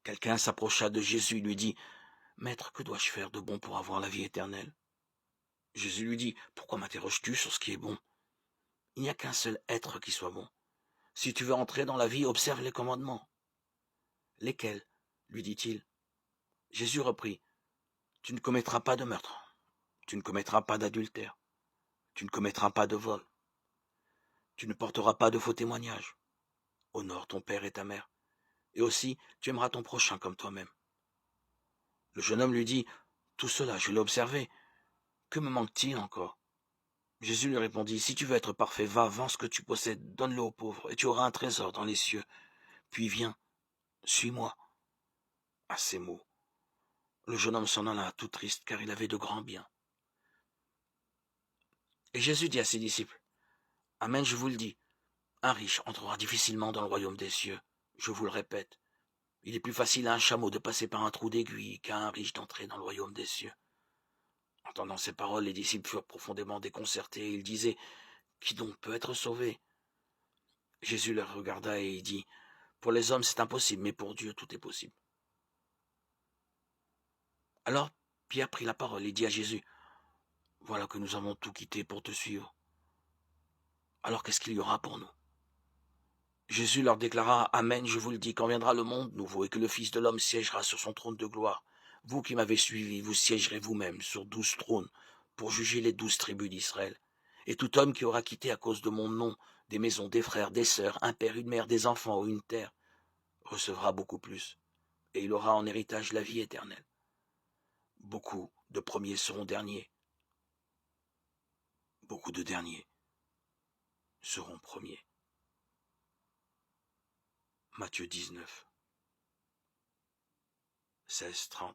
Quelqu'un s'approcha de Jésus et lui dit, « Maître, que dois-je faire de bon pour avoir la vie éternelle ?» Jésus lui dit, « Pourquoi m'interroges-tu sur ce qui est bon? Il n'y a qu'un seul être qui soit bon. Si tu veux entrer dans la vie, observe les commandements. » Lesquels? Lui dit-il. Jésus reprit, « Tu ne commettras pas de meurtre, tu ne commettras pas d'adultère, tu ne commettras pas de vol, tu ne porteras pas de faux témoignages, honore ton père et ta mère, et aussi tu aimeras ton prochain comme toi-même. » Le jeune homme lui dit, « Tout cela, je l'ai observé. Que me manque-t-il encore ?» Jésus lui répondit, « Si tu veux être parfait, va, vends ce que tu possèdes, donne-le aux pauvres, et tu auras un trésor dans les cieux. Puis viens, suis-moi. » À ces mots, le jeune homme s'en alla tout triste, car il avait de grands biens. Et Jésus dit à ses disciples, « Amen, je vous le dis, un riche entrera difficilement dans le royaume des cieux. Je vous le répète, il est plus facile à un chameau de passer par un trou d'aiguille qu'à un riche d'entrer dans le royaume des cieux. » Entendant ces paroles, les disciples furent profondément déconcertés, et ils disaient, « Qui donc peut être sauvé ?» Jésus les regarda et il dit, « Pour les hommes c'est impossible, mais pour Dieu tout est possible. » Alors Pierre prit la parole et dit à Jésus, « Voilà que nous avons tout quitté pour te suivre. Alors qu'est-ce qu'il y aura pour nous ?» Jésus leur déclara, « Amen, je vous le dis, quand viendra le monde nouveau et que le Fils de l'homme siégera sur son trône de gloire, vous qui m'avez suivi, vous siégerez vous-même sur 12 trônes pour juger les 12 tribus d'Israël. Et tout homme qui aura quitté à cause de mon nom des maisons, des frères, des sœurs, un père, une mère, des enfants ou une terre, recevra beaucoup plus, et il aura en héritage la vie éternelle. Beaucoup de premiers seront derniers, beaucoup de derniers seront premiers. » Matthieu 19, 16-30.